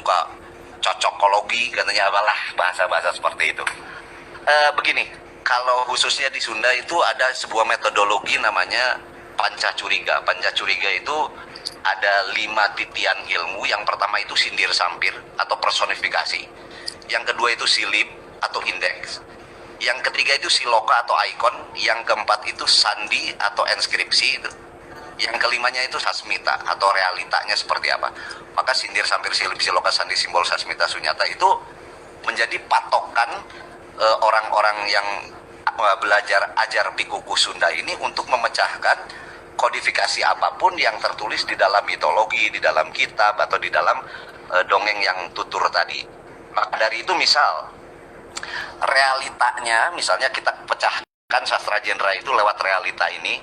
suka cocokologi katanya apalah bahasa-bahasa seperti itu. Begini, kalau khususnya di Sunda itu ada sebuah metodologi namanya Pancacuriga. Pancacuriga itu ada 5 titian ilmu. Yang pertama itu sindir sampir atau personifikasi. Yang kedua itu silib atau indeks. Yang ketiga itu siloka atau ikon. Yang keempat itu sandi atau inskripsi itu. Yang kelimanya itu sasmita atau realitanya seperti apa. Maka sindir sampir silib siloka sandi simbol sasmita sunyata itu menjadi patokan orang-orang yang belajar ajar Bikuku Sunda ini untuk memecahkan kodifikasi apapun yang tertulis di dalam mitologi, di dalam kitab atau di dalam dongeng yang tutur tadi. Maka dari itu misal realitanya misalnya kita pecahkan sastra genre itu lewat realita ini,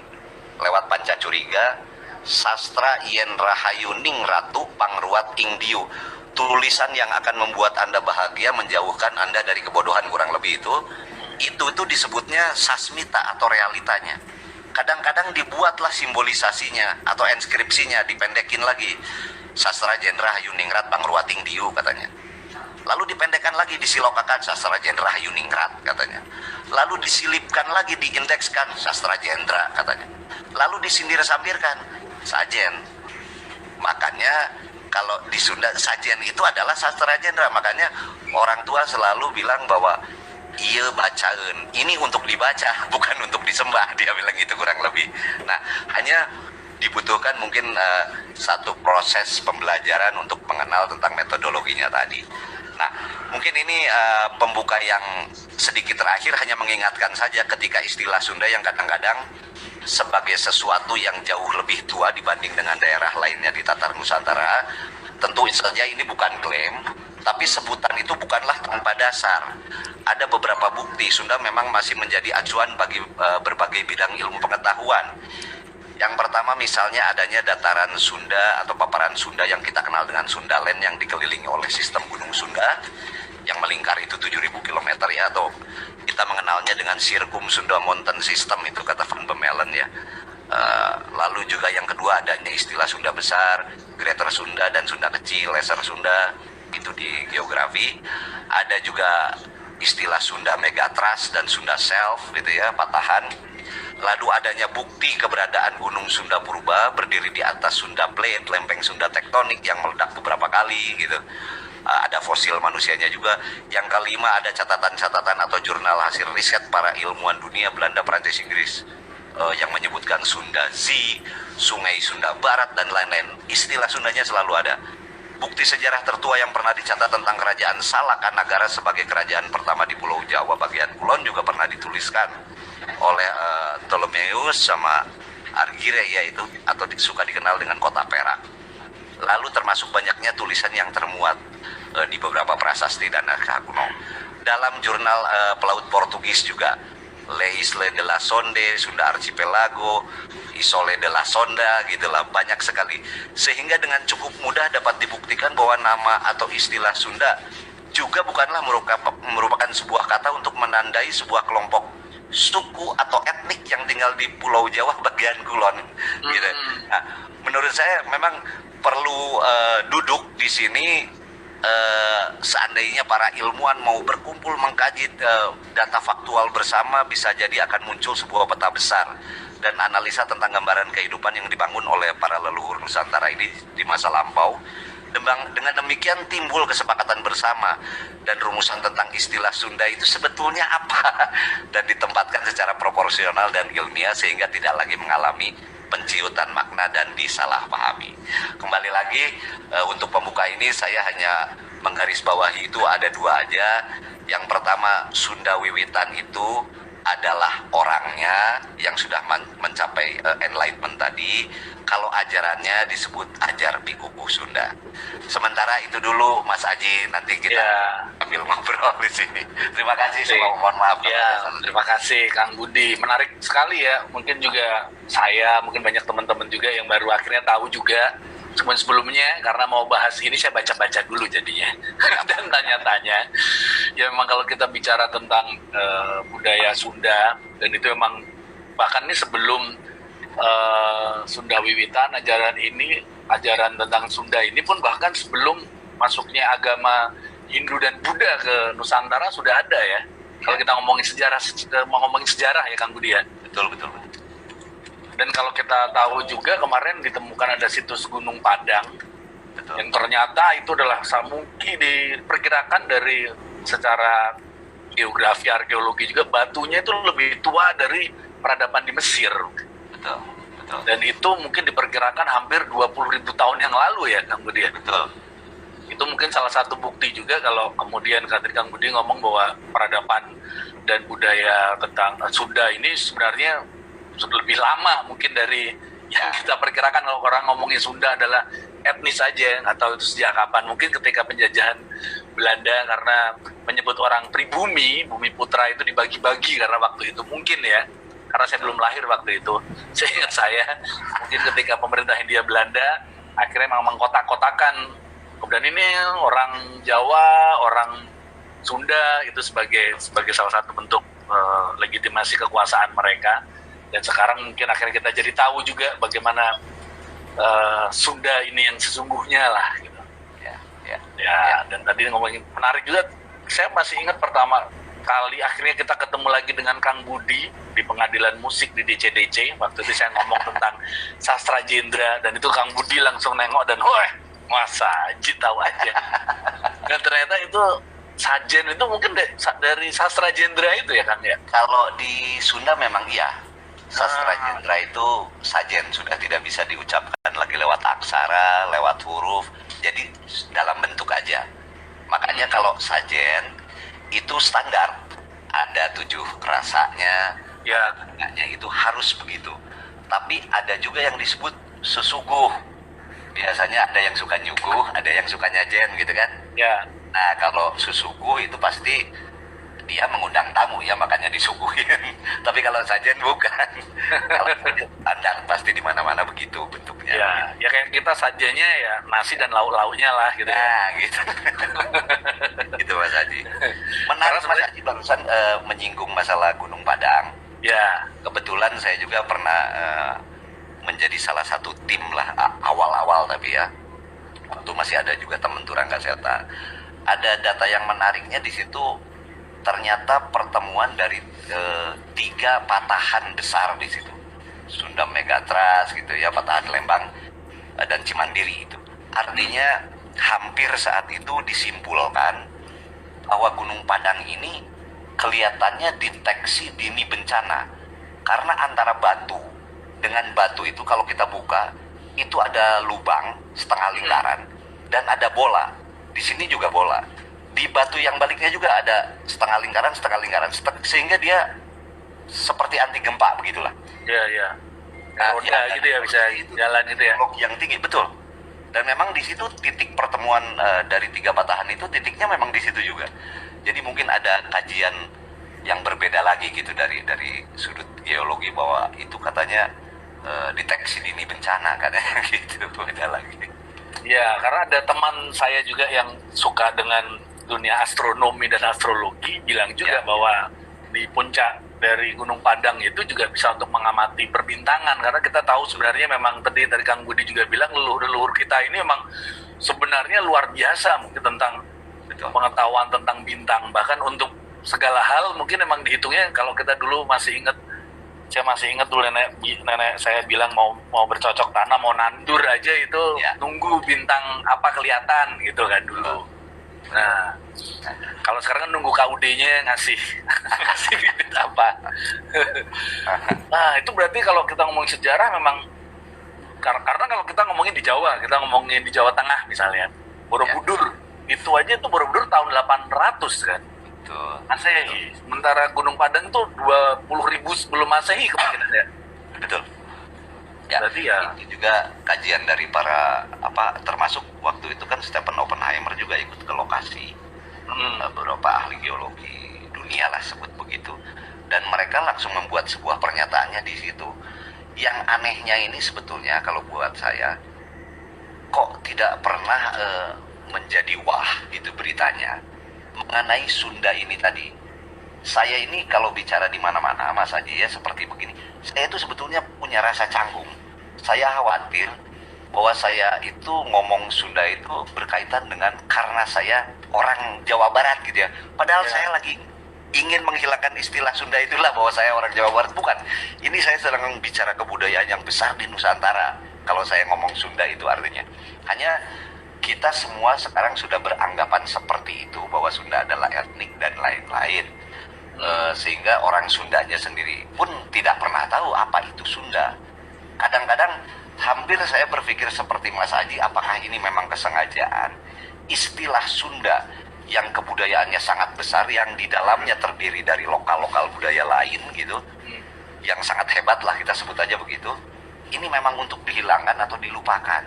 lewat Pancacuriga, sastra yen rahayu ning ratu pangruat ing diu. Tulisan yang akan membuat Anda bahagia, menjauhkan Anda dari kebodohan, kurang lebih itu disebutnya sasmita atau realitanya. Kadang-kadang dibuatlah simbolisasinya atau inskripsinya, dipendekin lagi. Sastra genre Hayuningrat Pangruating Diu katanya. Lalu dipendekkan lagi, disilokakan sastra genre Hayuningrat katanya. Lalu disilipkan lagi, diindekskan sastra genre katanya. Lalu disindir sampirkan sajen. Makanya kalau di Sunda sajen itu adalah sastra genre. Makanya orang tua selalu bilang bahwa iya bacaan, ini untuk dibaca bukan untuk disembah, dia bilang gitu kurang lebih. Nah, hanya dibutuhkan mungkin satu proses pembelajaran untuk mengenal tentang metodologinya tadi. Nah, mungkin ini pembuka yang sedikit terakhir, hanya mengingatkan saja ketika istilah Sunda yang kadang-kadang sebagai sesuatu yang jauh lebih tua dibanding dengan daerah lainnya di Tatar Nusantara. Tentu saja ini bukan klaim, tapi sebutan itu bukanlah tanpa dasar. Ada beberapa bukti Sunda memang masih menjadi acuan bagi berbagai bidang ilmu pengetahuan. Yang pertama misalnya adanya dataran Sunda atau paparan Sunda yang kita kenal dengan Sundaland yang dikelilingi oleh sistem Gunung Sunda yang melingkar itu 7.000 km ya, atau kita mengenalnya dengan Circum Sunda Mountain System, itu kata Van Bemmelen ya. Lalu juga yang kedua adanya istilah Sunda Besar, Greater Sunda dan Sunda Kecil, Lesser Sunda, itu di geografi. Ada juga istilah Sunda Megatras dan Sunda Self gitu ya, patahan. Lalu adanya bukti keberadaan Gunung Sunda Purba berdiri di atas Sunda Plate, lempeng Sunda tektonik yang meledak beberapa kali gitu. Ada fosil manusianya juga. Yang kelima ada catatan-catatan atau jurnal hasil riset para ilmuwan dunia Belanda, Prancis, Inggris yang menyebutkan Sunda Zi, Sungai Sunda Barat dan lain-lain. Istilah Sundanya selalu ada. Bukti sejarah tertua yang pernah dicatat tentang kerajaan Salakanagara sebagai kerajaan pertama di Pulau Jawa bagian kulon juga pernah dituliskan oleh Ptolemeus sama Argire yaitu, atau suka dikenal dengan kota Perak. Lalu termasuk banyaknya tulisan yang termuat di beberapa prasasti dan naskah kuno. Dalam jurnal pelaut Portugis juga, Le Isle de la Sonde, Sunda Archipelago, Isole de la Sonda, gitulah, banyak sekali. Sehingga dengan cukup mudah dapat dibuktikan bahwa nama atau istilah Sunda juga bukanlah merupakan sebuah kata untuk menandai sebuah kelompok suku atau etnik yang tinggal di Pulau Jawa bagian kulon, gitu. Nah, menurut saya memang perlu duduk di sini. Seandainya para ilmuwan mau berkumpul mengkaji data faktual bersama, bisa jadi akan muncul sebuah peta besar dan analisa tentang gambaran kehidupan yang dibangun oleh para leluhur Nusantara ini di masa lampau. Dengan demikian timbul kesepakatan bersama dan rumusan tentang istilah Sunda itu sebetulnya apa, dan ditempatkan secara proporsional dan ilmiah sehingga tidak lagi mengalami penciutan makna dan disalahpahami. Kembali lagi untuk pembuka ini saya hanya menggarisbawahi itu ada dua aja. Yang pertama, Sunda Wiwitan itu adalah orangnya yang sudah mencapai enlightenment tadi. Kalau ajarannya disebut ajar Bikuku Sunda. Sementara itu dulu Mas Aji, nanti kita ambil ngobrol di sini. Terima kasih, mohon maaf. Terima kasih Kang Budi, menarik sekali ya. Mungkin juga saya, mungkin banyak teman-teman juga yang baru akhirnya tahu juga. Sebelumnya karena mau bahas ini saya baca-baca dulu jadinya dan tanya-tanya. Ya memang kalau kita bicara tentang budaya Sunda, dan itu memang bahkan ini sebelum Sunda Wiwitan, ajaran tentang Sunda ini pun bahkan sebelum masuknya agama Hindu dan Buddha ke Nusantara sudah ada ya. Kalau kita mau ngomongin sejarah ya Kang Budi ya. Betul, betul, betul. Dan kalau kita tahu juga kemarin ditemukan ada situs Gunung Padang, Betul. yang ternyata itu adalah mungkin diperkirakan dari secara geografi arkeologi juga batunya itu lebih tua dari peradaban di Mesir. Betul, betul. Dan itu mungkin diperkirakan hampir 20.000 tahun yang lalu ya Kang Budi. Betul. Itu mungkin salah satu bukti juga kalau kemudian tadi Kang Budi ngomong bahwa peradaban dan budaya tentang Sunda ini sebenarnya sudah lebih lama mungkin dari yang kita perkirakan. Kalau orang ngomongin Sunda adalah etnis saja, nggak tahu itu sejak kapan. Mungkin ketika penjajahan Belanda karena menyebut orang pribumi, bumi putra itu dibagi-bagi karena waktu itu mungkin ya. Karena saya belum lahir waktu itu. Seingat saya, mungkin ketika pemerintah Hindia Belanda akhirnya memang mengkotak-kotakan. Dan ini orang Jawa, orang Sunda itu sebagai salah satu bentuk legitimasi kekuasaan mereka. Dan sekarang mungkin akhirnya kita jadi tahu juga bagaimana Sunda ini yang sesungguhnya lah gitu. Ya, dan tadi ngomongin menarik juga, saya masih ingat pertama kali akhirnya kita ketemu lagi dengan Kang Budi di pengadilan musik di DCDC. Waktu itu saya ngomong tentang sastra Jendra, dan itu Kang Budi langsung nengok dan wah, masa Haji tahu aja. Dan ternyata itu sajen itu mungkin dari sastra Jendra itu ya Kang ya. Kalau di Sunda memang iya. Sastra Jendra itu sajen, sudah tidak bisa diucapkan lagi lewat aksara, lewat huruf, jadi dalam bentuk aja. Makanya kalau sajen itu standar, ada 7 rasanya, Ya, itu harus begitu. Tapi ada juga yang disebut sesuguh. Biasanya ada yang suka nyuguh, ada yang suka nyajen gitu kan. ya. Nah kalau sesuguh itu pasti dia mengundang tamu ya, makanya disuguhin. Tapi kalau sajen bukan. Kalau sajen standar pasti di mana-mana begitu bentuknya. Ya kayak kita sajennya ya nasi dan lauk-lauknya lah gitu. Nah gitu. Gitu Mas Haji. Menarik Mas Haji barusan menyinggung masalah Gunung Padang. Ya, Kebetulan saya juga pernah menjadi salah satu tim lah awal-awal, tapi ya waktu masih ada juga teman Turangga Seta. Ada data yang menariknya di situ. Ternyata pertemuan dari 3 patahan besar di situ, Sunda Megatras gitu ya, patahan Lembang dan Cimandiri itu. Artinya hampir saat itu disimpulkan bahwa Gunung Padang ini kelihatannya deteksi dini bencana, karena antara batu dengan batu itu kalau kita buka itu ada lubang setengah lingkaran dan ada bola. Di sini juga bola. Di batu yang baliknya juga ada setengah lingkaran, sehingga dia seperti anti gempa begitulah. ya. Nah, Roda gitu ya, bisa jalan gitu ya. Teknologi yang tinggi, betul. Dan memang di situ titik pertemuan dari 3 patahan itu, titiknya memang di situ juga. Jadi mungkin ada kajian yang berbeda lagi gitu dari sudut geologi, bahwa itu katanya deteksi dini bencana katanya gitu, beda lagi. Ya, karena ada teman saya juga yang suka dengan dunia astronomi dan astrologi bilang juga bahwa di puncak dari Gunung Padang itu juga bisa untuk mengamati perbintangan, karena kita tahu sebenarnya memang tadi Kang Budi juga bilang leluhur kita ini memang sebenarnya luar biasa mungkin tentang pengetahuan tentang bintang, bahkan untuk segala hal mungkin memang dihitungnya. Kalau kita dulu saya masih ingat dulu nenek saya bilang mau bercocok tanam, mau nandur aja itu nunggu bintang apa kelihatan gitu kan dulu. Nah, kalau sekarang kan nunggu KUD-nya ngasih bibit apa. Nah, itu berarti kalau kita ngomongin sejarah memang, karena kalau kita ngomongin di Jawa, kita ngomongin di Jawa Tengah misalnya, Borobudur, itu aja tuh Borobudur tahun 800 kan. Masehi. Sementara Gunung Padang tuh 20.000 sebelum Masehi kemungkinan ya. Betul. Ya, berarti ya itu juga kajian dari para termasuk waktu itu kan Stephen Oppenheimer juga ikut ke lokasi. Beberapa ahli geologi dunia lah sebut begitu. Dan mereka langsung membuat sebuah pernyataannya di situ. Yang anehnya ini sebetulnya kalau buat saya, kok tidak pernah menjadi wah itu beritanya mengenai Sunda ini tadi. Saya ini kalau bicara di mana-mana Mas Haji ya seperti begini, saya itu sebetulnya punya rasa canggung. Saya khawatir bahwa saya itu ngomong Sunda itu berkaitan dengan karena saya orang Jawa Barat gitu ya. Padahal saya lagi ingin menghilangkan istilah Sunda itulah bahwa saya orang Jawa Barat. Bukan. Ini saya sedang bicara kebudayaan yang besar di Nusantara. Kalau saya ngomong Sunda itu artinya. Hanya kita semua sekarang sudah beranggapan seperti itu bahwa Sunda adalah etnik dan lain-lain. Sehingga orang Sundanya sendiri pun tidak pernah tahu apa itu Sunda. Kadang-kadang hampir saya berpikir seperti Mas Aji, apakah ini memang kesengajaan? Istilah Sunda yang kebudayaannya sangat besar, yang di dalamnya terdiri dari lokal-lokal budaya lain gitu, yang sangat hebat lah kita sebut aja begitu, ini memang untuk dihilangkan atau dilupakan?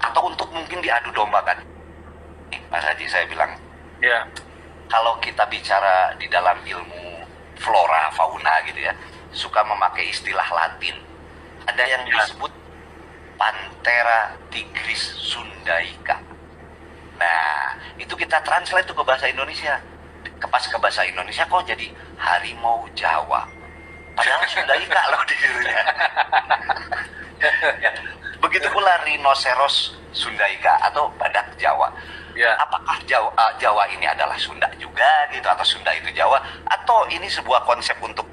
Atau untuk mungkin diadu dombakan? Mas Haji, saya bilang, kalau kita bicara di dalam ilmu flora, fauna gitu ya, suka memakai istilah Latin. Ada yang disebut Panthera tigris sundaica. Nah, itu kita translate tuh ke bahasa Indonesia. Pas ke bahasa Indonesia kok jadi harimau Jawa. Padahal sundaica loh di judulnya. Begitu pula rhinoceros sundaica atau badak Jawa. Apakah Jawa ini adalah Sunda juga gitu, atau Sunda itu Jawa, atau ini sebuah konsep untuk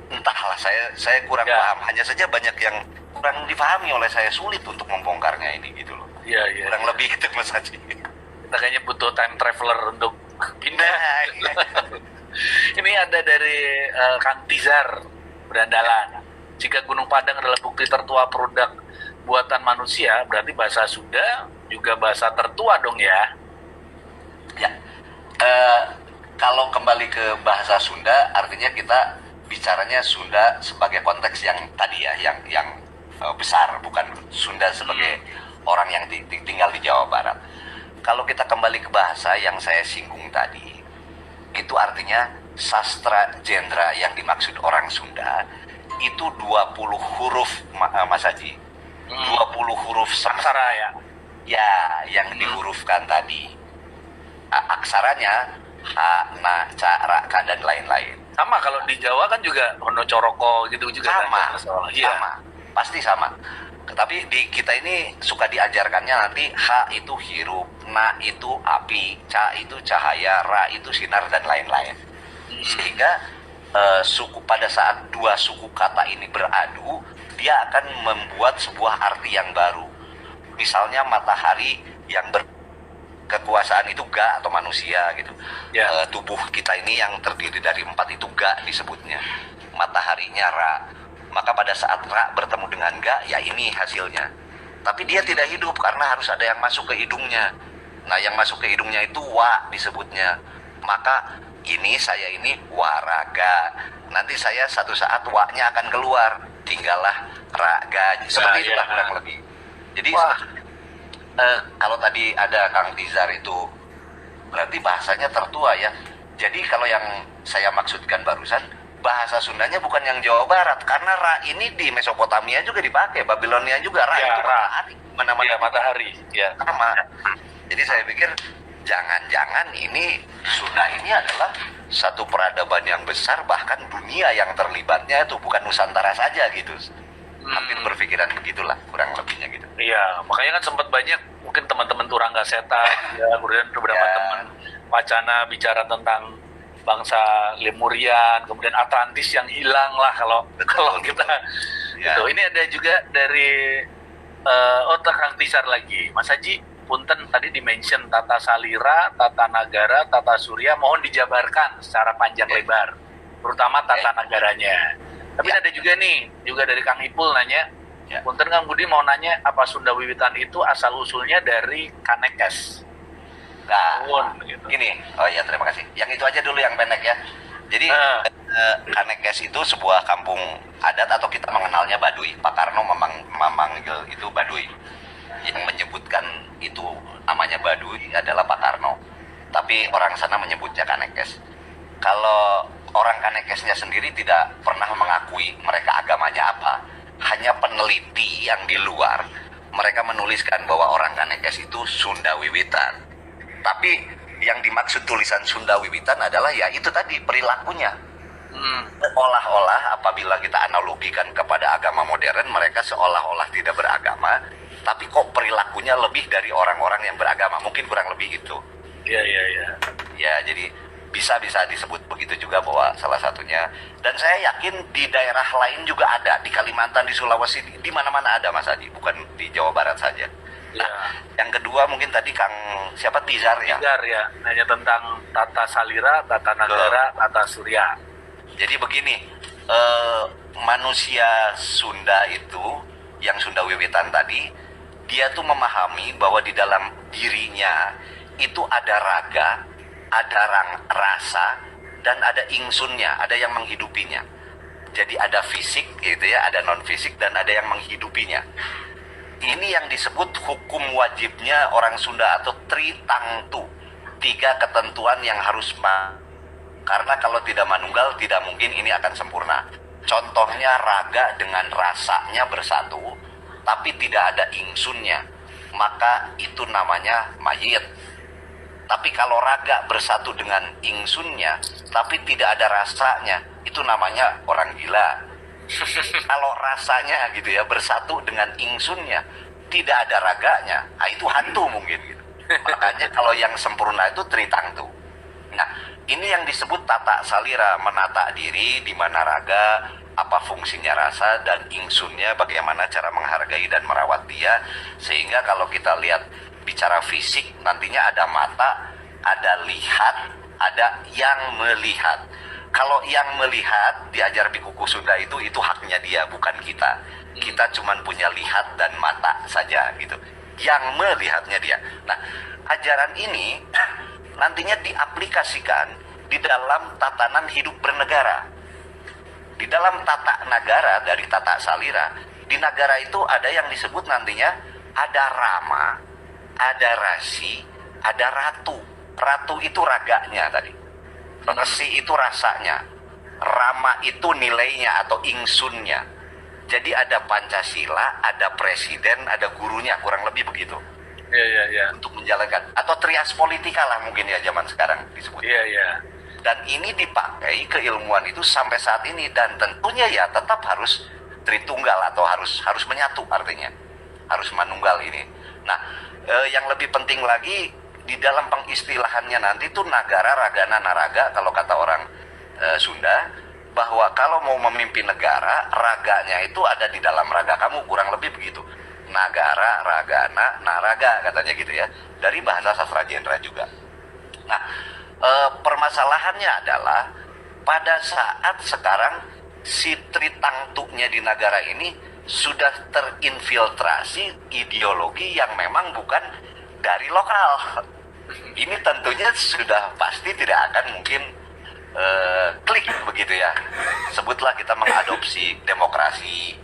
entahlah, saya kurang paham. Hanya saja banyak yang kurang dipahami oleh saya, sulit untuk membongkarnya ini gitu loh. Kurang lebih gitu Mas Haji. Kita kayaknya butuh time traveler untuk pindah. Ini ada dari Kang Tizar Berandalan. Jika Gunung Padang adalah bukti tertua produk buatan manusia, berarti bahasa Sunda juga bahasa tertua dong ya? Ya, kalau kembali ke bahasa Sunda, artinya kita bicaranya Sunda sebagai konteks yang tadi ya, yang besar, bukan Sunda sebagai orang yang tinggal di Jawa Barat. Kalau kita kembali ke bahasa yang saya singgung tadi, itu artinya sastra genre yang dimaksud orang Sunda itu 20 huruf, Mas Haji. 20 huruf aksara ya? Ya, yang dihurufkan tadi. Aksaranya ha, na, ca, ra, ka, dan lain-lain. Sama kalau di Jawa kan juga Hono Coroko gitu juga. Sama, pasti sama. Tetapi di kita ini suka diajarkannya nanti ha itu hirup, na itu api, ca itu cahaya, ra itu sinar dan lain-lain. Sehingga suku pada saat dua suku kata ini beradu, dia akan membuat sebuah arti yang baru. Misalnya matahari yang kekuasaan itu ga atau manusia gitu. Tubuh kita ini yang terdiri dari 4 itu ga disebutnya. Mataharinya ra. Maka pada saat ra bertemu dengan ga, ya ini hasilnya. Tapi dia tidak hidup karena harus ada yang masuk ke hidungnya. Nah, yang masuk ke hidungnya itu wa disebutnya. Maka saya ini waraga. Nanti saya satu saat wa-nya akan keluar. Tinggallah raga. Seperti itulah kurang lebih. Jadi kalau tadi ada Kang Tizar itu berarti bahasanya tertua ya. Jadi kalau yang saya maksudkan barusan, bahasa Sundanya bukan yang Jawa Barat, karena ra ini di Mesopotamia juga dipakai, Babilonia juga ra itu matahari, mana-mana matahari. Sama. Jadi saya pikir jangan-jangan ini Sunda ini adalah satu peradaban yang besar, bahkan dunia yang terlibatnya itu bukan Nusantara saja gitu. Hampir berpikiran begitulah kurang lebihnya gitu. Iya, makanya kan sempat banyak mungkin teman-teman Turangga Seta, ya, kemudian beberapa teman wacana bicara tentang bangsa Lemurian, kemudian Atlantis yang hilang lah kalau kita. Gitu. Ini ada juga dari Kang Tisar lagi, Mas Haji. Punten tadi dimention Tata Salira, Tata Nagara, Tata Surya, mohon dijabarkan secara panjang lebar, terutama Tata Nagaranya. Tapi ada juga nih, juga dari Kang Ipul nanya, punten Kang Budi mau nanya, apa Sunda Wiwitan itu asal-usulnya dari Kanekes? Nah, gini, terima kasih. Yang itu aja dulu yang pendek ya. Jadi Kanekes itu sebuah kampung adat atau kita mengenalnya Baduy. Pak Karno memanggil itu Baduy. Yang menyebutkan itu namanya Baduy adalah Pak Karno. Tapi orang sana menyebutnya Kanekes. Kalau orang Kanekesnya sendiri tidak pernah mengakui mereka agamanya apa. Hanya peneliti yang di luar, mereka menuliskan bahwa orang Kanekes itu Sunda Wiwitan. Tapi yang dimaksud tulisan Sunda Wiwitan adalah ya itu tadi perilakunya. Seolah-olah apabila kita analogikan kepada agama modern, mereka seolah-olah tidak beragama, tapi kok perilakunya lebih dari orang-orang yang beragama. Mungkin kurang lebih itu. Iya, iya, iya. Ya, jadi bisa disebut begitu juga bahwa salah satunya. Dan saya yakin di daerah lain juga ada, di Kalimantan, di Sulawesi, di mana-mana ada Mas Adi, bukan di Jawa Barat saja. Nah, yang kedua mungkin tadi Kang siapa Tizar ya? Tizar ya, hanya tentang tata salira, tata nagara, tata surya. Jadi begini, manusia Sunda itu, yang Sunda Wiwitan tadi, dia tuh memahami bahwa di dalam dirinya itu ada raga, ada rasa, dan ada ingsunnya, ada yang menghidupinya. Jadi ada fisik gitu ya, ada non fisik dan ada yang menghidupinya. Ini yang disebut hukum wajibnya orang Sunda atau tritangtu. 3 ketentuan yang harus karena kalau tidak manunggal tidak mungkin ini akan sempurna. Contohnya raga dengan rasanya bersatu, tapi tidak ada ingsunnya, maka itu namanya mayit. Tapi kalau raga bersatu dengan ingsunnya, tapi tidak ada rasanya, itu namanya orang gila. Kalau rasanya gitu ya bersatu dengan ingsunnya, tidak ada raganya, itu hantu mungkin gitu. Makanya kalau yang sempurna itu tritangtu. Nah, ini yang disebut tata salira, menata diri, di mana raga, apa fungsinya rasa, dan ingsunnya bagaimana cara menghargai dan merawat dia. Sehingga kalau kita lihat bicara fisik, nantinya ada mata, ada lihat, ada yang melihat. Kalau yang melihat diajar di kuku Sunda itu haknya dia, bukan kita. Kita cuma punya lihat dan mata saja gitu. Yang melihatnya dia. Nah, ajaran ini nantinya diaplikasikan di dalam tatanan hidup bernegara. Di dalam tata negara dari tata salira, di negara itu ada yang disebut nantinya ada rama, ada rasi, ada ratu. Ratu itu raganya tadi. Resi itu rasanya, rama itu nilainya atau ingsunnya. Jadi ada Pancasila, ada presiden, ada gurunya, kurang lebih begitu. Iya. Untuk menjalankan, atau trias politika lah mungkin ya zaman sekarang disebut. Iya. Dan ini dipakai keilmuan itu sampai saat ini, dan tentunya ya tetap harus tritunggal atau harus menyatu, artinya harus manunggal ini. Nah, yang lebih penting lagi di dalam pengistilahannya nanti itu nagara ragana naraga, kalau kata orang Sunda, bahwa kalau mau memimpin negara, raganya itu ada di dalam raga kamu, kurang lebih begitu. Nagara ragana naraga katanya gitu ya, dari bahasa sastra jendra juga. Nah, permasalahannya adalah pada saat sekarang si tritangtuknya di negara ini sudah terinfiltrasi ideologi yang memang bukan dari lokal. Ini tentunya sudah pasti tidak akan mungkin klik begitu ya. Sebutlah kita mengadopsi demokrasi.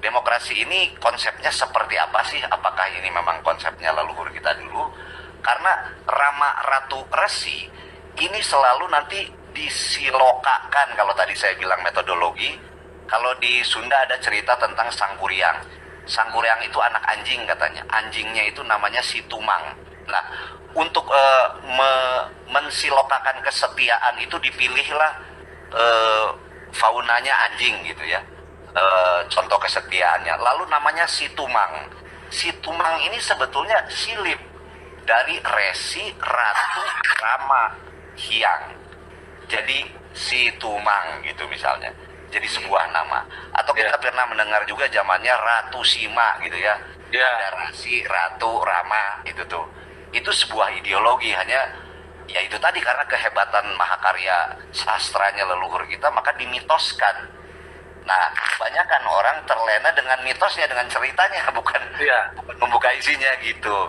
Demokrasi ini konsepnya seperti apa sih? Apakah ini memang konsepnya leluhur kita dulu? Karena Rama Ratu Resi ini selalu nanti disilokakan, kalau tadi saya bilang metodologi. Kalau di Sunda ada cerita tentang Sangkuriang. Sangkuriang itu anak anjing katanya. Anjingnya itu namanya Situmang. Nah, untuk mensilokakan kesetiaan itu dipilihlah faunanya anjing gitu ya. Contoh kesetiaannya. Lalu namanya Situmang. Situmang ini sebetulnya silip dari Resi, Ratu, Rama, Hyang. Jadi Situmang gitu misalnya. Jadi sebuah nama. Atau kita pernah mendengar juga zamannya Ratu Sima gitu ya. Ada Rasi, Ratu, Rama itu tuh. Itu sebuah ideologi, hanya ya itu tadi karena kehebatan mahakarya sastranya leluhur kita maka dimitoskan. Nah, kebanyakan orang terlena dengan mitosnya, dengan ceritanya, bukan membuka isinya gitu.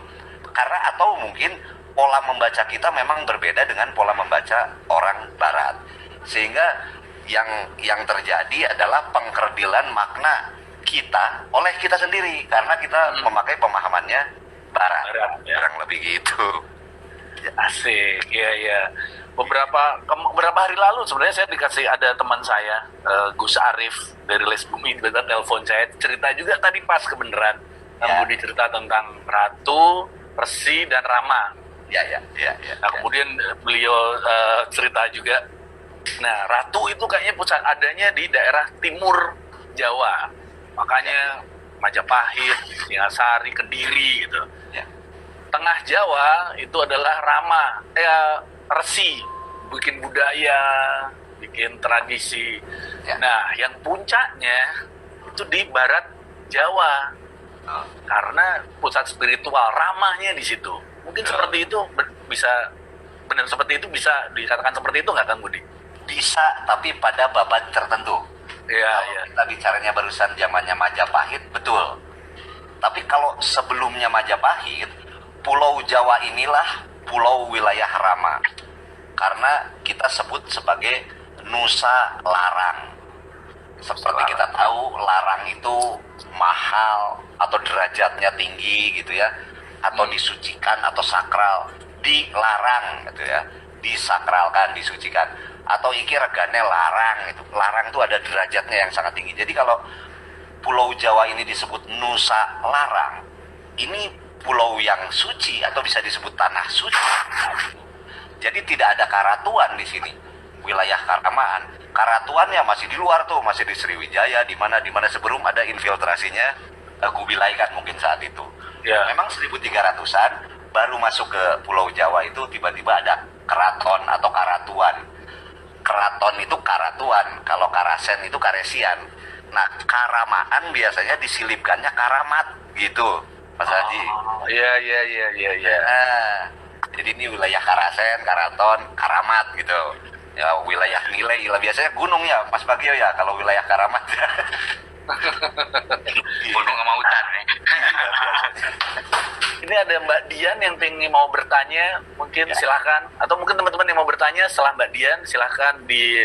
Karena atau mungkin pola membaca kita memang berbeda dengan pola membaca orang Barat, sehingga yang terjadi adalah pengkerdilan makna kita oleh kita sendiri karena kita memakai pemahamannya Barat kurang lebih gitu. Asik, iya. Beberapa hari lalu sebenarnya saya dikasih, ada teman saya Gus Arif dari Les Bumi, tiba-tiba telepon saya cerita juga tadi pas kebenaran. Budi cerita tentang Ratu, Resi dan Rama. Ya. Nah, kemudian beliau cerita juga. Nah, Ratu itu kayaknya pusat adanya di daerah timur Jawa. Makanya Majapahit, Singasari, Kediri gitu. Ya. Tengah Jawa itu adalah Rama, Resi, bikin budaya, bikin tradisi. Ya. Nah, yang puncaknya itu di barat Jawa, karena pusat spiritual, ramahnya di situ. Mungkin seperti itu bisa benar seperti itu, bisa dikatakan seperti itu nggak Kang Budi? Bisa, tapi pada babak tertentu. Iya, Kalau iya. kita bicaranya barusan zamannya Majapahit, betul. Tapi kalau sebelumnya Majapahit, Pulau Jawa inilah pulau wilayah Rama. Karena kita sebut sebagai Nusa Larang. Seperti kita tahu, larang itu mahal atau derajatnya tinggi gitu ya, atau disucikan atau sakral, dilarang gitu ya, disakralkan, disucikan. Atau iki regane larang itu. Larang itu ada derajatnya yang sangat tinggi. Jadi kalau Pulau Jawa ini disebut Nusa Larang, ini pulau yang suci atau bisa disebut tanah suci. Jadi tidak ada karatuan di sini. Wilayah Karamaan. Karatuannya masih di luar tuh, masih di Sriwijaya, di mana sebelum ada infiltrasinya Kubilai kan mungkin saat itu. Ya. Memang 1300-an baru masuk ke Pulau Jawa itu tiba-tiba ada keraton atau karatuan. Keraton itu karatuan, kalau karasen itu karesian. Nah, Karamaan biasanya disilipkannya karamat gitu, Mas Haji. Iya. Nah, jadi ini wilayah Karasen, Karaton, Karamat gitu. Ya, wilayah nilai biasanya gunung ya, Mas Bagio ya, kalau wilayah Karamat. Gunung sama hutan nih. Ini ada Mbak Dian yang pengen mau bertanya, mungkin silahkan. Atau mungkin teman-teman yang mau bertanya setelah Mbak Dian, silahkan di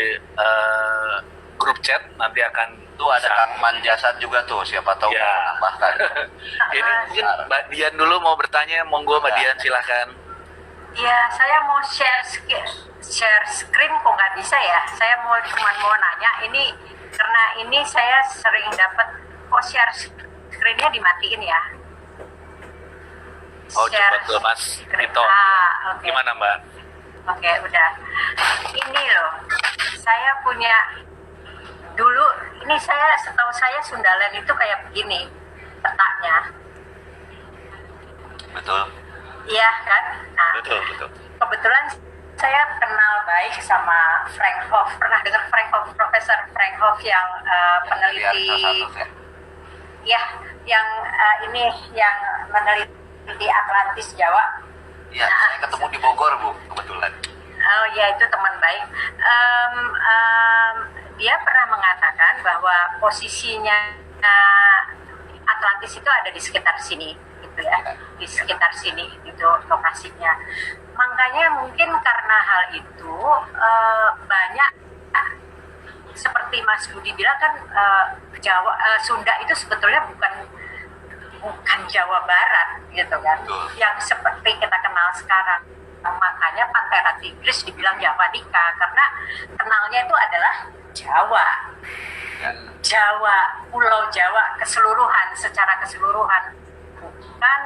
grup chat, nanti akan Tuh ada Kang Manjasan juga tuh, siapa tahu Ya. mau menambahkan. Ini mungkin Mbak Dian dulu mau bertanya, monggo Mbak Dian silahkan. Ya, saya mau share screen kok nggak bisa ya. Saya cuma mau nanya ini karena ini saya sering dapat kok share screennya dimatiin ya. Oh, Share coba tuh Mas screen. Tito. Oke. Gimana Mbak? Oke, udah. Ini loh, saya punya dulu. Ini setahu saya Sundaland itu kayak begini petanya. Betul, Iya kan? Nah, betul. kebetulan saya kenal baik sama Frank Hoff. Pernah dengar Frank Hoff, Profesor Frank Hoff yang peneliti, ya, yang ini yang meneliti Atlantis Jawa. Iya, saya ketemu di Bogor, Bu, kebetulan. Oh ya, itu teman baik. Dia pernah mengatakan bahwa posisinya Atlantis itu ada di sekitar sini, gitu ya, di sekitar sini itu lokasinya. Makanya mungkin karena hal itu banyak seperti Mas Budi bilang kan Sunda itu sebetulnya bukan Jawa Barat gitu kan, yang seperti kita kenal sekarang. Makanya Panthera tigris dibilang Javanica karena kenalnya itu adalah Jawa. Jawa, Pulau Jawa keseluruhan, secara keseluruhan, bukan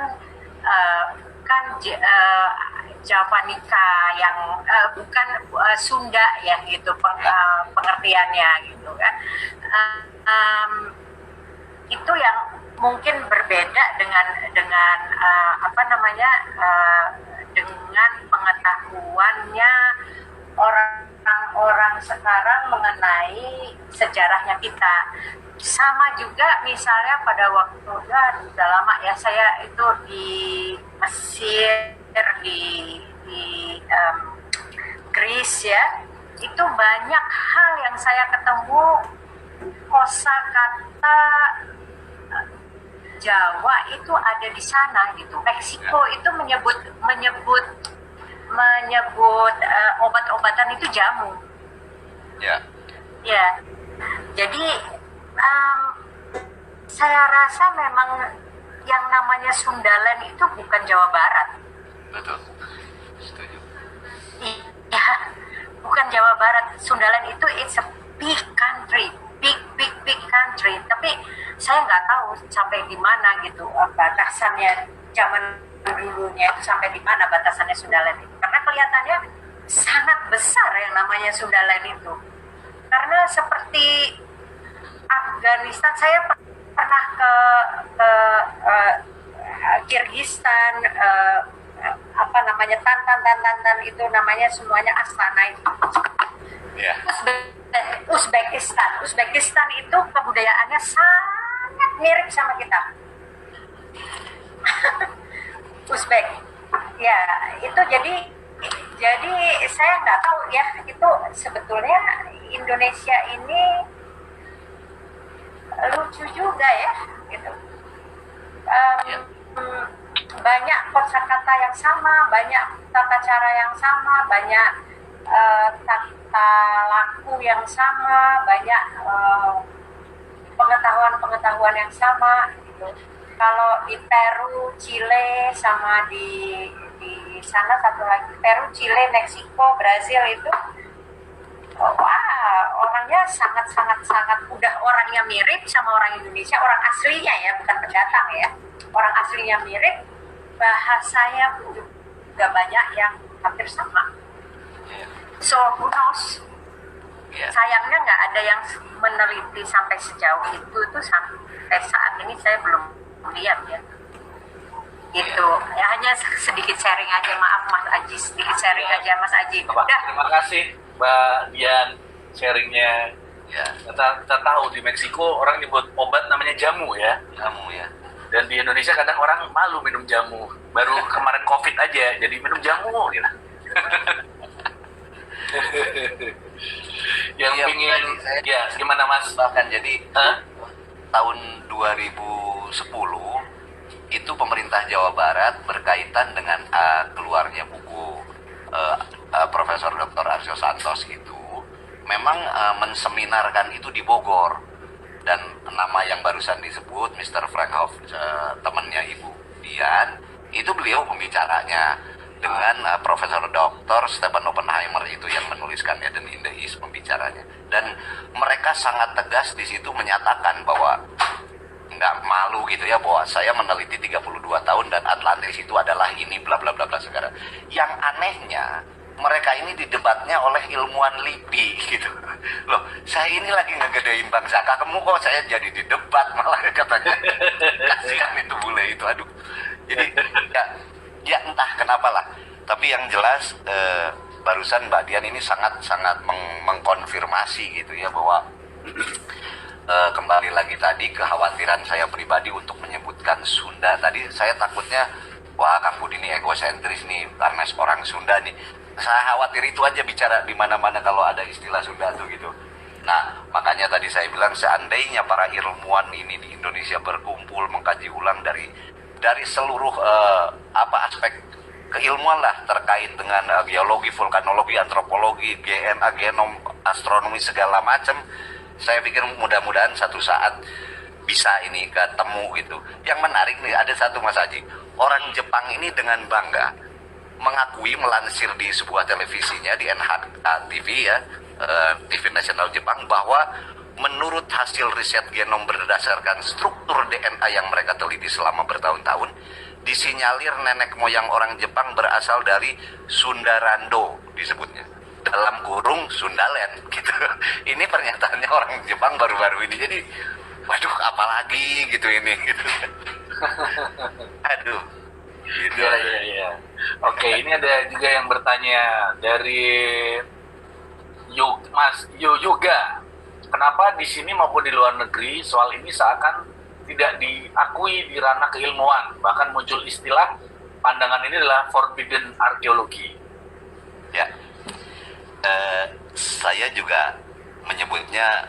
Javanica yang bukan Sunda ya gitu pengertiannya gitu kan. Itu yang mungkin berbeda dengan dengan pengetahuannya orang-orang sekarang mengenai sejarahnya kita. Sama juga misalnya pada waktu udah lama ya, saya itu di Mesir, di Greece ya, itu banyak hal yang saya ketemu kosakata Jawa itu ada di sana gitu. Meksiko itu menyebut obat-obatan itu jamu. Ya. Ya. Jadi saya rasa memang yang namanya Sundaland itu bukan Jawa Barat. Betul. Setuju. Iya, bukan Jawa Barat. Sundaland itu it's a big country, big country. Tapi saya nggak tahu sampai di mana gitu batasannya zaman dulunya itu sampai di mana batasannya Sundaland itu. Karena kelihatannya sangat besar yang namanya Sundaland itu. Karena seperti Afghanistan, saya pernah ke Kirgistan, apa namanya, Tantan itu namanya semuanya Astana itu. Ya. Uzbekistan itu kebudayaannya sangat mirip sama kita. Uzbek, ya itu jadi saya nggak tahu ya, itu sebetulnya Indonesia ini lucu juga ya, gitu. Banyak kosakata yang sama, banyak tata cara yang sama, banyak tata laku yang sama, banyak pengetahuan yang sama gitu. Kalau di Peru, Chile, sama di sana satu lagi, Peru, Chile, Meksiko, Brazil itu wah, orangnya sangat udah orangnya mirip sama orang Indonesia, orang aslinya ya, bukan pendatang ya. Orang aslinya mirip, bahasanya pun juga banyak yang hampir sama. So who knows? Sayangnya nggak ada yang meneliti sampai sejauh itu tuh, sampai saat ini saya belum lihat ya. Gitu. Ya hanya sedikit sharing aja, maaf Mas Aji, sedikit sharing aja Mas Aji. Udah. Terima kasih Mbak Dian sharingnya. Ya. Kita tahu di Meksiko orang nyebut obat namanya jamu ya. Jamu ya. Dan di Indonesia kadang orang malu minum jamu. Baru kemarin COVID aja jadi minum jamu gitu. Yang Iya, pingin saya ya gimana Mas? bahkan jadi tahun 2010 itu pemerintah Jawa Barat berkaitan dengan keluarnya buku Profesor Dr. Arsyo Santos itu memang menseminarkan itu di Bogor, dan nama yang barusan disebut Mr. Frank Hoff, temannya Ibu Dian, itu beliau pembicaranya dengan Profesor Dr. Stephen Oppenheimer itu yang menuliskan Eden in the East pembicaranya, dan mereka sangat tegas di situ menyatakan bahwa nggak malu gitu ya, bahwa saya meneliti 32 tahun dan Atlantis itu adalah ini bla bla bla bla segala. Yang anehnya mereka ini didebatnya oleh ilmuwan LIPI gitu loh. Saya ini lagi ngegedein bangsa kamu, kok saya jadi didebat malah katanya. Kasihan itu bule itu, aduh. Jadi ya entah kenapa lah, tapi yang jelas barusan Mbak Dian ini sangat mengkonfirmasi gitu ya, bahwa kembali lagi tadi kekhawatiran saya pribadi untuk menyebutkan Sunda tadi, saya takutnya wah Kang Budi ini egosentris nih karena orang Sunda nih. Saya khawatir itu aja bicara di mana-mana kalau ada istilah Sunda tuh gitu. Nah, makanya tadi saya bilang seandainya para ilmuwan ini di Indonesia berkumpul mengkaji ulang dari seluruh aspek keilmuan lah terkait dengan geologi, vulkanologi, antropologi, DNA, genom, astronomi segala macam, saya pikir mudah-mudahan satu saat bisa ini ketemu gitu. Yang menarik nih ada satu Mas Haji, orang Jepang ini dengan bangga mengakui, melansir di sebuah televisinya di NHK TV ya, TV nasional Jepang, bahwa menurut hasil riset genom berdasarkan struktur DNA yang mereka teliti selama bertahun-tahun, disinyalir nenek moyang orang Jepang berasal dari Sundarando disebutnya, dalam kurung Sundaland gitu. Ini pernyataannya orang Jepang baru-baru ini, jadi waduh apalagi gitu ini gitu. Aduh gitu. Ya. Oke, ini ada juga yang bertanya dari Mas Yoga. Kenapa di sini maupun di luar negeri soal ini seakan tidak diakui di ranah keilmuan, bahkan muncul istilah pandangan ini adalah forbidden archaeology. Ya, saya juga menyebutnya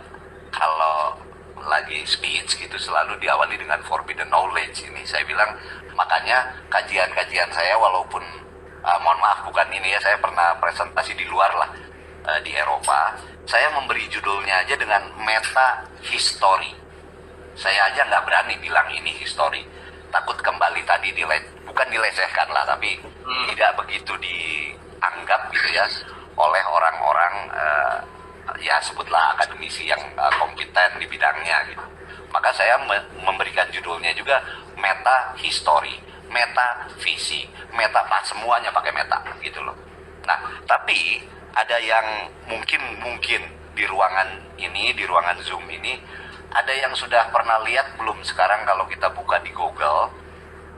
kalau lagi speech gitu selalu diawali dengan forbidden knowledge ini. Saya bilang makanya kajian-kajian saya, walaupun mohon maaf bukan ini ya, saya pernah presentasi di luar lah, di Eropa, saya memberi judulnya aja dengan meta history. Saya aja nggak berani bilang ini history, takut kembali tadi bukan dilecehkan lah, tapi tidak begitu dianggap gitu ya oleh orang-orang ya sebutlah akademisi yang kompeten di bidangnya gitu. Maka saya memberikan judulnya juga meta history, meta visi, meta, semuanya pakai meta gitu loh. Nah, tapi ada yang mungkin di ruangan ini, di ruangan Zoom ini ada yang sudah pernah lihat belum sekarang kalau kita buka di Google,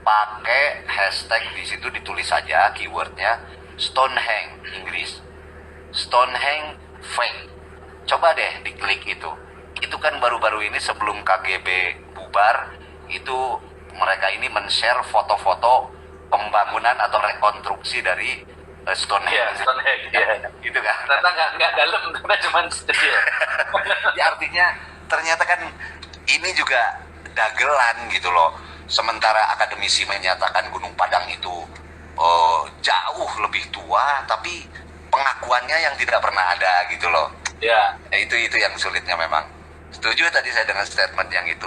pakai hashtag di situ ditulis saja keywordnya Stonehenge Inggris, Stonehenge fake. Coba deh diklik itu. Itu kan baru-baru ini sebelum KGB bubar, itu mereka ini men-share foto-foto pembangunan atau rekonstruksi dari Stonehenge. Iya, Stonehenge. Iya. Gitu kan. Ternyata nggak dalam, ternyata cuma kecil. Ya artinya ternyata kan ini juga dagelan gitu loh. Sementara akademisi menyatakan Gunung Padang itu jauh lebih tua, tapi pengakuannya yang tidak pernah ada gitu loh. Ya. Itu yang sulitnya memang. Setuju tadi saya dengan statement yang itu.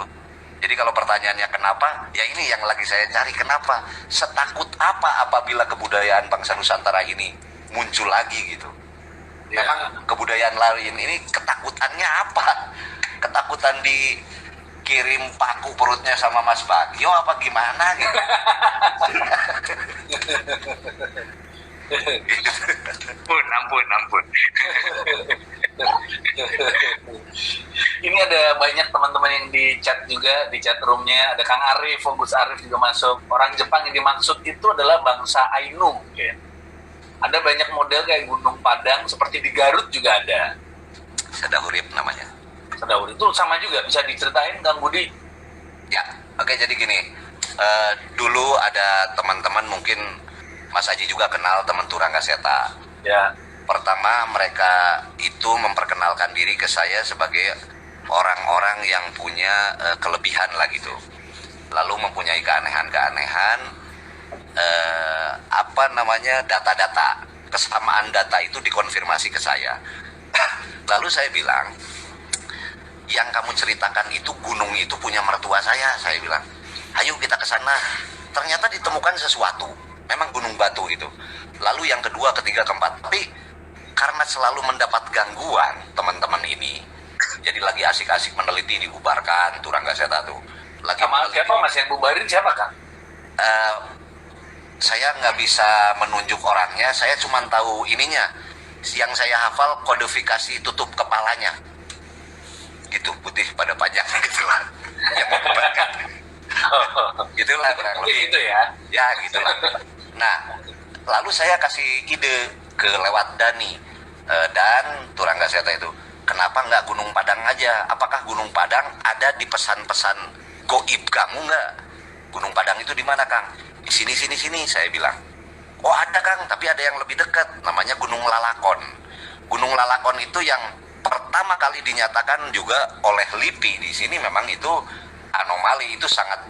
Jadi kalau pertanyaannya kenapa, ya ini yang lagi saya cari, kenapa? Setakut apa apabila kebudayaan bangsa Nusantara ini muncul lagi gitu. Ya. Memang kebudayaan lain ini ketakutannya apa? Ketakutan dikirim paku perutnya sama Mas Bagio apa gimana gitu? Ampun. Ini ada banyak teman-teman yang di chat juga, di chat roomnya. Ada Kang Arif, Gus Arif juga masuk. Orang Jepang yang dimaksud itu adalah bangsa Ainu. Ya. Ada banyak model kayak Gunung Padang, seperti di Garut juga ada. Sedahurip namanya. Sedahur itu sama juga, bisa diceritain Kang Budi? Ya, oke jadi gini. Dulu ada teman-teman mungkin Mas Aji juga kenal teman Turangga Seta. Ya. Pertama mereka itu memperkenalkan diri ke saya sebagai orang-orang yang punya kelebihan lah gitu. Lalu mempunyai keanehan-keanehan, data-data, kesamaan data itu dikonfirmasi ke saya. Lalu saya bilang, yang kamu ceritakan itu gunung itu punya mertua saya bilang. Ayo kita ke sana. Ternyata ditemukan sesuatu. Memang gunung batu itu. Lalu yang kedua, ketiga, keempat. Tapi karena selalu mendapat gangguan teman-teman ini, jadi lagi asik-asik meneliti, dibubarkan Turangga Seta tuh. Lagi Sama siapa Mas yang bubarin siapa Kang? Saya nggak bisa menunjuk orangnya, saya cuma tahu ininya. Yang saya hafal kodifikasi tutup kepalanya. Gitu, putih pada pajaknya gitu lah. Yang membubarkan. Gitulah kurang lebih. Gitu ya? Ya gitulah. Nah, lalu saya kasih ide ke lewat Dani dan Turangga Seta itu. Kenapa nggak Gunung Padang aja? Apakah Gunung Padang ada di pesan-pesan goib kamu nggak? Gunung Padang itu di mana Kang? Di sini, saya bilang. Oh ada Kang, tapi ada yang lebih dekat. Namanya Gunung Lalakon. Gunung Lalakon itu yang pertama kali dinyatakan juga oleh LIPI. Di sini memang itu anomali, itu sangat.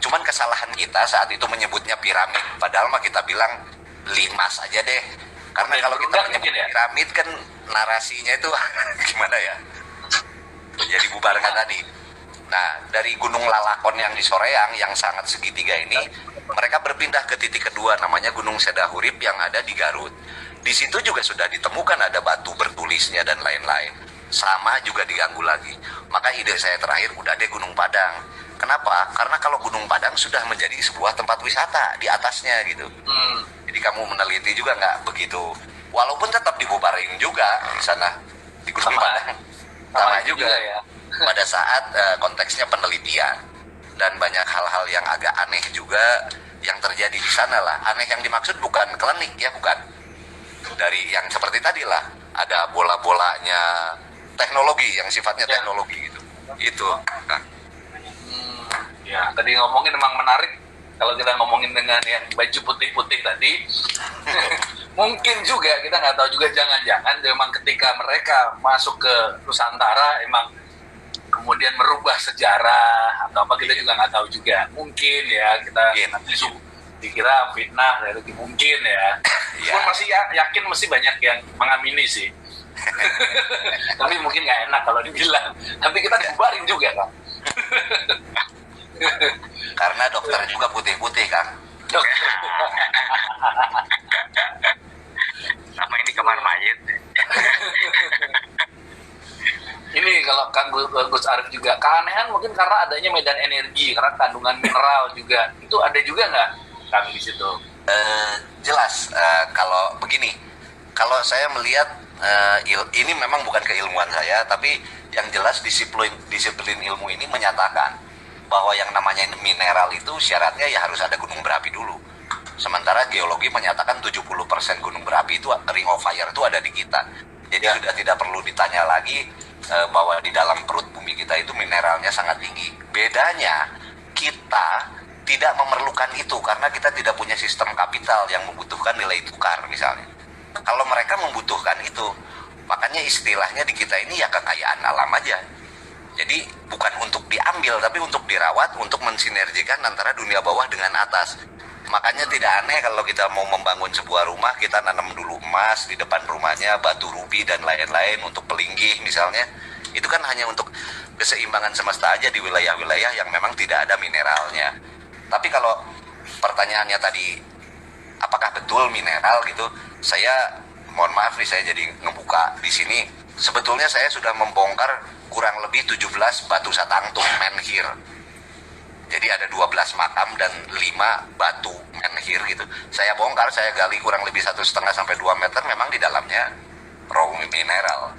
Cuman kesalahan kita saat itu menyebutnya piramid. Padahal mah kita bilang limas aja deh. Karena kalau kita menyebut piramid kan narasinya itu gimana ya? Jadi bubarkan tadi. Nah, dari Gunung Lalakon yang di Soreang yang sangat segitiga ini, mereka berpindah ke titik kedua namanya Gunung Sedahurip yang ada di Garut. Di situ juga sudah ditemukan ada batu bertulisnya dan lain-lain. Sama juga diganggu lagi. Maka ide saya terakhir udah deh Gunung Padang. Kenapa? Karena kalau Gunung Padang sudah menjadi sebuah tempat wisata di atasnya gitu. Jadi kamu meneliti juga nggak begitu. Walaupun tetap dibubarin juga di sana di Gunung Padang. Sama juga ya. Pada saat konteksnya penelitian. Dan banyak hal-hal yang agak aneh juga yang terjadi di sana lah. Aneh yang dimaksud bukan klinik ya, bukan. Dari yang seperti tadi lah. Ada bola-bolanya teknologi yang sifatnya teknologi gitu. Itu. Nah. Ya, tadi ngomongin memang menarik. Kalau kita ngomongin dengan yang baju putih-putih tadi, mungkin juga kita nggak tahu juga, jangan-jangan memang ketika mereka masuk ke Nusantara emang kemudian merubah sejarah atau apa, kita juga nggak tahu juga. Mungkin ya kita nanti dikira fitnah, dari mungkin ya. Pun masih yakin masih banyak yang mengamini sih. Tapi mungkin nggak enak kalau dibilang. Tapi kita dibubarin juga kan. Karena dokter juga putih-putih kan. Sama ini kamar mayat. Ini kalau Kang Gus Arif juga, keanehan mungkin karena adanya medan energi, karena kandungan mineral juga. Itu ada juga nggak Kang di situ? Jelas, kalau begini, kalau saya melihat ini memang bukan keilmuan saya, tapi Yang jelas disiplin ilmu ini menyatakan bahwa yang namanya mineral itu syaratnya ya harus ada gunung berapi dulu. Sementara geologi menyatakan 70% gunung berapi itu, ring of fire itu ada di kita. Jadi sudah tidak perlu ditanya lagi bahwa di dalam perut bumi kita itu mineralnya sangat tinggi. Bedanya kita tidak memerlukan itu karena kita tidak punya sistem kapital yang membutuhkan nilai tukar misalnya. Kalau mereka membutuhkan itu, makanya istilahnya di kita ini ya kekayaan alam aja. Jadi bukan untuk diambil tapi untuk dirawat, untuk mensinergikan antara dunia bawah dengan atas. Makanya tidak aneh kalau kita mau membangun sebuah rumah, kita nanam dulu emas di depan rumahnya, batu rubi dan lain-lain untuk pelinggih misalnya. Itu kan hanya untuk keseimbangan semesta aja di wilayah-wilayah yang memang tidak ada mineralnya. Tapi kalau pertanyaannya tadi, apakah betul mineral gitu? Saya mohon maaf nih, saya jadi ngebuka di sini. Sebetulnya saya sudah membongkar kurang lebih 17 batu satangtung menhir. Jadi ada 12 makam dan 5 batu menhir gitu. Saya bongkar, saya gali kurang lebih 1,5 sampai 2 meter, memang di dalamnya raw mineral.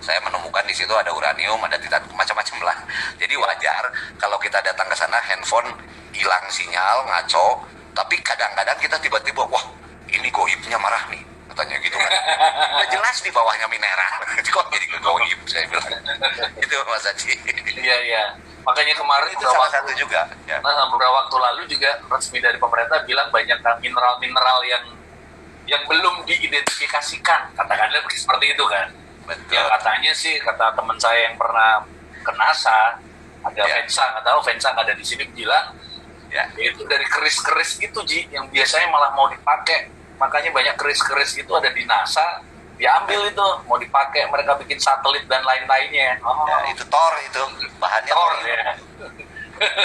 Saya menemukan di situ ada uranium, ada titan, macam-macam lah. Jadi wajar kalau kita datang ke sana handphone hilang sinyal, ngaco, tapi kadang-kadang kita tiba-tiba, wah ini goibnya marah nih, katanya gitu kan. Udah jelas di bawahnya mineral, kok jadi goib, saya bilang. Itu Mas Haji. Iya. Makanya kemarin Itu salah satu juga. Ya. beberapa waktu lalu juga resmi dari pemerintah bilang banyak mineral-mineral yang belum diidentifikasikan, katakanlah seperti itu kan. Betul. Ya katanya sih, kata teman saya yang pernah ke NASA, ada Vensa, nggak tahu Vensa nggak ada di sini, bilang Ya. itu dari keris-keris itu Ji, yang biasanya malah mau dipakai. Makanya banyak keris-keris itu ada di NASA, diambil itu mau dipakai, mereka bikin satelit dan lain-lainnya. Ya, itu Thor itu bahannya Thor thorium. ya.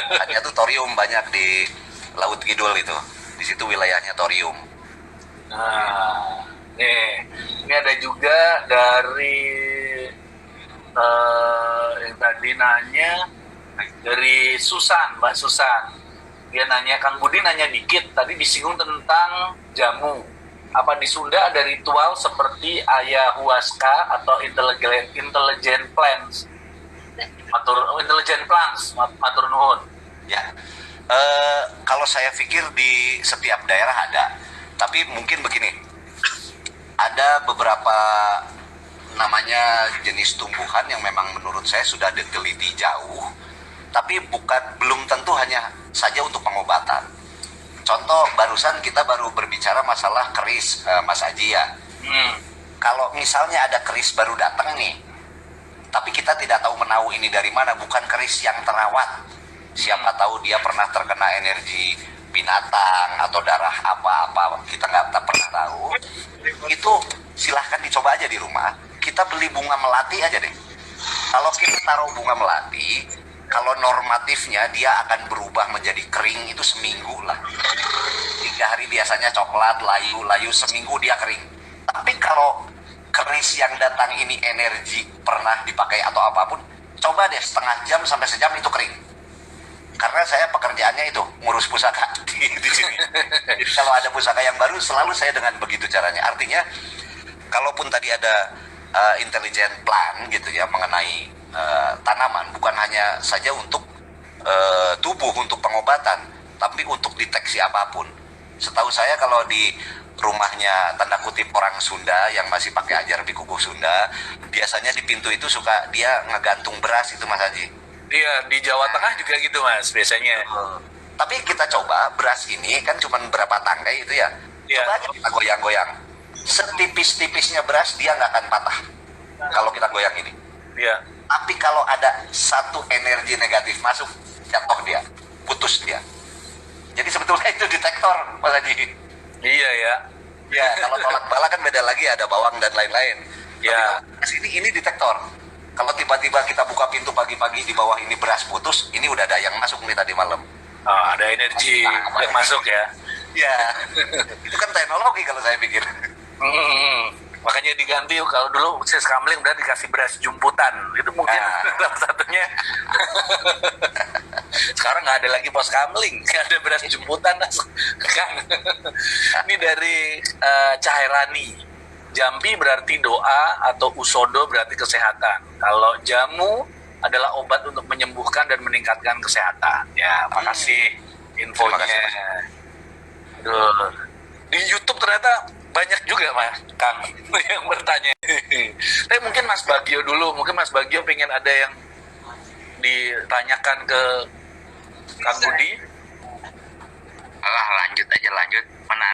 Bahannya tuh thorium, banyak di Laut Kidul itu. Di situ wilayahnya thorium. Nah, ini ada juga dari yang tadi nanya dari Susan, Mbak Susan. Dia nanya, Kang Budi nanya dikit, tadi disinggung tentang jamu. Apa di Sunda ada ritual seperti ayahuasca atau intelligent plants? Intelligent plants, matur nuwun. Ya. Kalau saya pikir di setiap daerah ada. Tapi mungkin begini. Ada beberapa namanya jenis tumbuhan yang memang menurut saya sudah diteliti jauh, tapi belum tentu hanya saja untuk pengobatan. Contoh, barusan kita baru berbicara masalah keris, Mas Aji ya. Kalau misalnya ada keris baru datang nih, tapi kita tidak tahu menahu ini dari mana, bukan keris yang terawat. Siapa tahu dia pernah terkena energi binatang atau darah apa-apa, kita nggak pernah tahu. Itu silahkan dicoba aja di rumah. Kita beli bunga melati aja deh. Kalau kita taruh bunga melati, kalau normatifnya dia akan berubah menjadi kering itu seminggu lah. 3 hari biasanya coklat, layu, seminggu dia kering. Tapi kalau keris yang datang ini energi pernah dipakai atau apapun, coba deh setengah jam sampai sejam itu kering. Karena saya pekerjaannya itu ngurus pusaka di sini. Jadi kalau ada pusaka yang baru selalu saya dengan begitu caranya. Artinya kalaupun tadi ada intelligent plan gitu ya mengenai tanaman, bukan hanya saja untuk tubuh, untuk pengobatan, tapi untuk deteksi apapun. Setahu saya kalau di rumahnya tanda kutip orang Sunda yang masih pakai ajar bikuku Sunda, biasanya di pintu itu suka dia ngegantung beras itu Mas Haji. Iya, di Jawa Tengah juga gitu Mas, biasanya. Tapi kita coba, beras ini kan cuma berapa tangkai itu ya. Iya. Coba aja kita goyang-goyang. Setipis-tipisnya beras dia nggak akan patah kalau kita goyang ini. Iya. Tapi kalau ada satu energi negatif masuk, jatuh dia, putus dia. Jadi sebetulnya itu detektor, Mas Haji. Iya ya. Ya, kalau tolak bala kan beda lagi, ada bawang dan lain-lain. Ya. Tapi ini detektor. Kalau tiba-tiba kita buka pintu pagi-pagi di bawah ini beras putus, ini udah ada yang masuk nih tadi malam. Oh, ada energi yang masuk ya. Ya, itu kan teknologi kalau saya pikir. Makanya diganti, kalau dulu sis kamling udah dikasih beras jumputan, itu mungkin salah satunya. Sekarang nggak ada lagi pos kamling, nggak ada beras jumputan kan. Ini dari Cahairani. jampi berarti doa atau usodo berarti kesehatan. Kalau jamu adalah obat untuk menyembuhkan dan meningkatkan kesehatan. Ya, makasih infonya. Terima kasih, Aduh. Di YouTube ternyata banyak juga Mas Kang yang bertanya. Tapi mungkin Mas Bagio dulu, mungkin Mas Bagio pengen ada yang ditanyakan ke Kang Budi. Alah, lanjut aja, lanjut. Menarik.